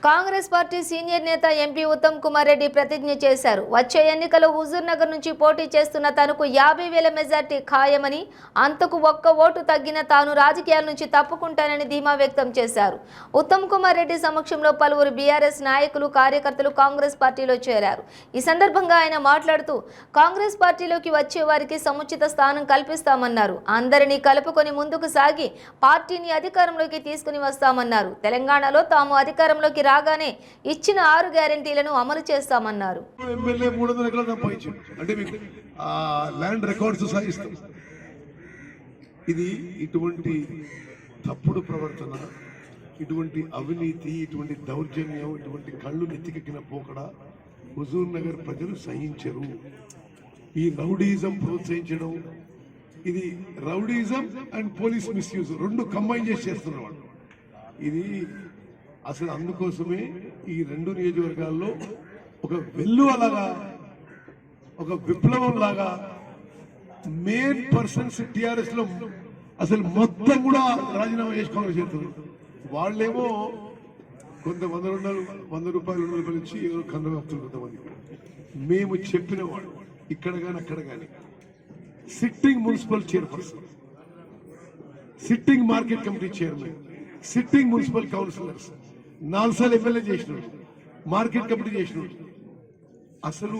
Congress party senior నేత MP Uttam Kumar Reddy ప్రతిజ్ఞ చేశారు. వచ్చే ఎన్నికల్లో హుజూర్ నగర్ నుంచి పోటీ చేస్తున్న తనకు 50,000 మెజార్టీ ఖాయమని, అంతకు ఒక్క ఓటు తగ్గిన తాను రాజకీయాల నుంచి తప్పుకుంటానని ధీమా వ్యక్తం చేశారు. ఉత్తమ్ కుమార్ రెడ్డి సమక్షంలో పలువురు బీఆర్ఎస్ నాయకులు, కార్యకర్తలు కాంగ్రెస్ పార్టీలో చేరారు. ఈ సందర్భంగా ఆయన మాట్లాడుతూ కాంగ్రెస్ పార్టీలోకి వచ్చే వారికి సముచిత స్థానం కల్పిస్తామన్నారు. అందరినీ కలుపుకొని ముందుకు సాగి పార్టీని అధికారంలోకి తీసుకుని వస్తామన్నారు. తెలంగాణలో తాము అధికారంలోకి రాగానే ఇచ్చిన 6 గ్యారెంటీలను అమలు చేస్తామన్నారు. ఎమ్మెల్యే 300 ఎకరాలు సంపాదించారు అంటే మీకు ల్యాండ్ రికార్డ్స్ సాగిస్తాం. ఇది ఇటువంటి తప్పుడు ప్రవర్తన, ఇటువంటి అవినీతి, ఇటువంటి దౌర్జన్యం, ఇటువంటి కళ్ళు నెత్తికెక్కిన పోకడ హుజూర్ నగర్ ప్రజలు సహించరు. ఈ రౌడీజం ప్రోత్సహించడం, ఇది రౌడీజం అండ్ పోలీస్ మిస్యూజ్ రెండు కంబైన్ చేసి చేస్తున్నవాడు. ఇది అసలు అందుకోసమే ఈ 2 నియోజకవర్గాల్లో ఒక వెల్లువలాగా, ఒక విప్లవం లాగా మెయిన్ పర్సన్స్ టిఆర్ఎస్ లో అసలు మొత్తం కూడా రాజీనామా చేసుకోవాలని చేస్తున్నారు. వాళ్ళేమో కొంత 100 రూపాయలు 200 రూపాయలు ఇచ్చి కన్ను వస్తుంది కొంతమంది. మేము చెప్పిన వాడు ఇక్కడ కానీ అక్కడ కానీ sitting municipal chairperson, sitting market committee chairman, sitting municipal counsellors, 4 సార్లు ఎమ్మెల్యే చేసినాడు, మార్కెట్ కమిటీ చేసినాడు. అసలు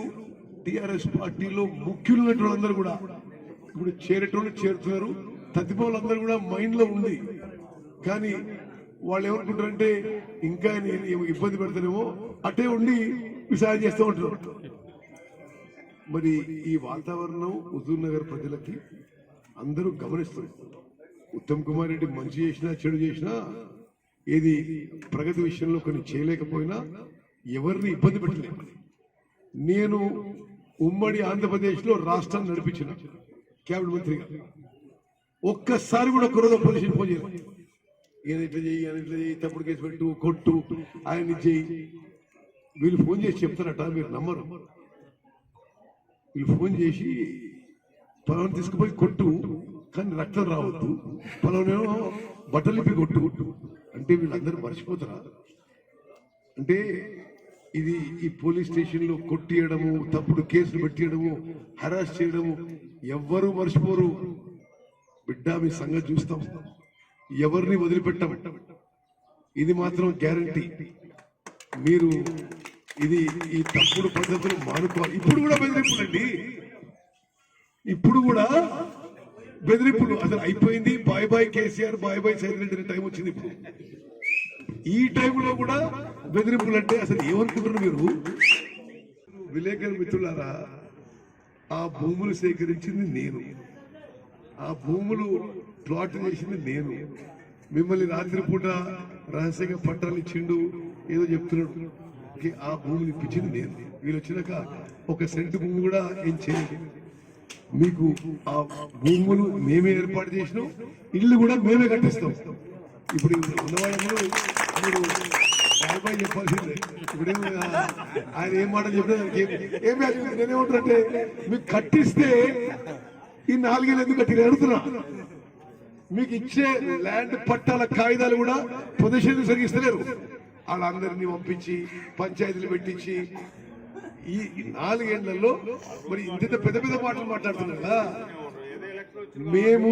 టిఆర్ఎస్ పార్టీలో ముఖ్యులున్నటువంటి వాళ్ళందరూ కూడా ఇప్పుడు చేరేటోళ్ళు చేరుతున్నారు. తదిపోలందరూ కూడా మైండ్ లో ఉంది. కానీ వాళ్ళు ఏమనుకుంటారంటే ఇంకా ఇబ్బంది పెడతారేమో అటే ఉండి విసారం చేస్తూ ఉంటారు. మరి ఈ వాతావరణం హుజూర్ నగర్ ప్రజలకి అందరూ గమనిస్తారు. ఉత్తమ్ కుమార్ రెడ్డి మంచి చేసినా చెడు చేసినా, ఏది ప్రగతి విషయంలో కొన్ని చేయలేకపోయినా ఎవరిని ఇబ్బంది పెట్టలేదు. నేను ఉమ్మడి ఆంధ్రప్రదేశ్ లో రాష్ట్రాన్ని నడిపించిన కేబినెట్ మంత్రిగా ఒక్కసారి కూడా ఒక్కరోజు పొజిషన్ ఫోన్ చేయలేదు. ఈయన ఇట్లా చేయి, ఆయన ఇట్లా చేయి, తప్పుడు కేసు పెట్టు, కొట్టు, ఆయన చేయి. వీళ్ళు ఫోన్ చేసి చెప్తారట, మీరు నమ్మరు. వీళ్ళు ఫోన్ చేసి పొలం తీసుకుపోయి కొట్టు, కానీ రక్తం రావద్దు, పొలంలో బట్టలు ఇప్పి కొట్టు అంటే వీళ్ళందరూ మర్చిపోతారా? అంటే ఇది ఈ పోలీస్ స్టేషన్ లో కొట్టియడము, తప్పుడు కేసులు పెట్టియడము, హరాస్ చేయడము ఎవ్వరూ మర్చిపోరు. బిడ్డ మీ సంగతి చూస్తాం, ఎవరిని వదిలిపెట్టాం. ఇది మాత్రం గ్యారంటీ. మీరు ఇది ఈ తప్పుడు పద్ధతులు మానుకోవాలి. ఇప్పుడు కూడా బెదిరింపులండి, ఇప్పుడు కూడా బెదిరింపులు. అసలు అయిపోయింది. Bye bye KCR, bye bye silent time వచ్చింది. ఇప్పుడు ఈ టైంలో కూడా బెదిరింపులు అంటే అసలు ఏమనుకుంటున్నారు మీరు? విలేకరు మిత్రులారా, ఆ భూములు సేకరించింది నేను, ఆ భూములు ప్లాట్ చేసింది నేను. మిమ్మల్ని రాత్రిపూట రహస్యంగా పట్టాలు ఇచ్చిండు ఏదో చెప్తున్నాడు, ఆ భూములు ఇప్పించింది నేను. వీళ్ళు వచ్చినాక 1 సెంటు భూమి కూడా ఏం చేయలేదు. మీకు ఆ భూములు మేమే ఏర్పాటు చేసినాం, ఇల్లు కూడా మేమే కట్టిస్తాం. ఇప్పుడు ఉన్నవాళ్ళందరూ మీరు బాబాయ్ చెప్పాల్సిందే. ఇప్పుడేమో ఆయన ఏం మాట చెప్పినా నేనేమంటారంటే, మీకు కట్టిస్తే ఈ 4 ఏళ్ళు ఎందుకు కట్టి అడుగుతున్నా. మీకు ఇచ్చే ల్యాండ్ పట్టాల కాగితాలు కూడా పొజిషన్ సరిగిస్తలేరు. వాళ్ళందరినీ పంపించి పంచాయతీలు పెట్టించి ఈ 4 ఏళ్లలో మరి ఇంత పెద్ద పెద్ద మాటలు మాట్లాడుతున్నారు కదా. మేము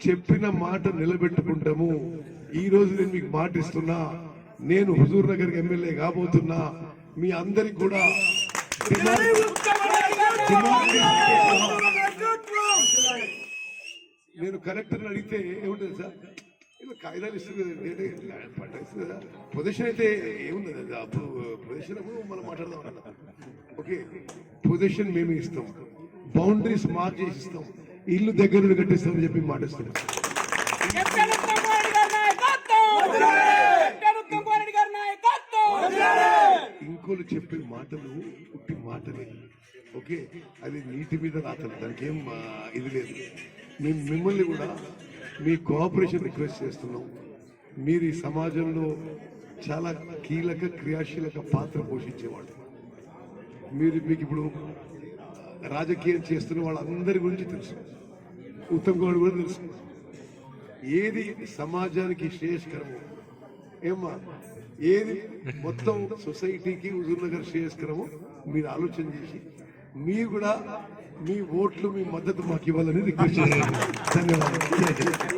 చెప్పిన మాట నిలబెట్టుకుంటాము. ఈ రోజు నేను మీకు మాట ఇస్తున్నా, నేను హుజూర్ నగర్ ఎమ్మెల్యే కాబోతున్నా. మీ అందరికి కూడా నేను కలెక్టర్ అడిగితే ఏముంటుంది సార్, ఇలా కాగితాలు ఇస్తుంది పంట ఇస్తుంది కదా, పొజిషన్ అయితే ఏముంది అప్పుడు పొజిషన్ అప్పుడు మనం మాట్లాడదాం. ఓకే, పొజిషన్ మేమే ఇస్తాం, బౌండరీస్ మార్క్ చేసి ఇస్తాం, ఇల్లు దగ్గర కట్టిస్తామని చెప్పి మాటిస్తున్నాం. ఇంకోళ్ళు చెప్పే మాటలు పుట్టి మాటలే. ఓకే, అది నీటి మీద రాతలు, దానికి ఏం ఇది లేదు. మేము మిమ్మల్ని కూడా మీ కోఆపరేషన్ రిక్వెస్ట్ చేస్తున్నాం. మీరు ఈ సమాజంలో చాలా కీలక క్రియాశీలక పాత్ర పోషించేవాళ్ళు. మీకు ఇప్పుడు రాజకీయం చేస్తున్న వాళ్ళందరి గురించి తెలుసు, ఉత్తమ్ కుమార్ కూడా తెలుసు. ఏది సమాజానికి శ్రేయస్కరము ఏమ్మా ఏది మొత్తం సొసైటీకి హుజూర్ నగర్ శ్రేయస్కరమో మీరు ఆలోచన చేసి మీరు కూడా మీ ఓట్లు మీ మద్దతు మాకు ఇవ్వాలని రిక్వెస్ట్ చేయాలి. ధన్యవాదాలు.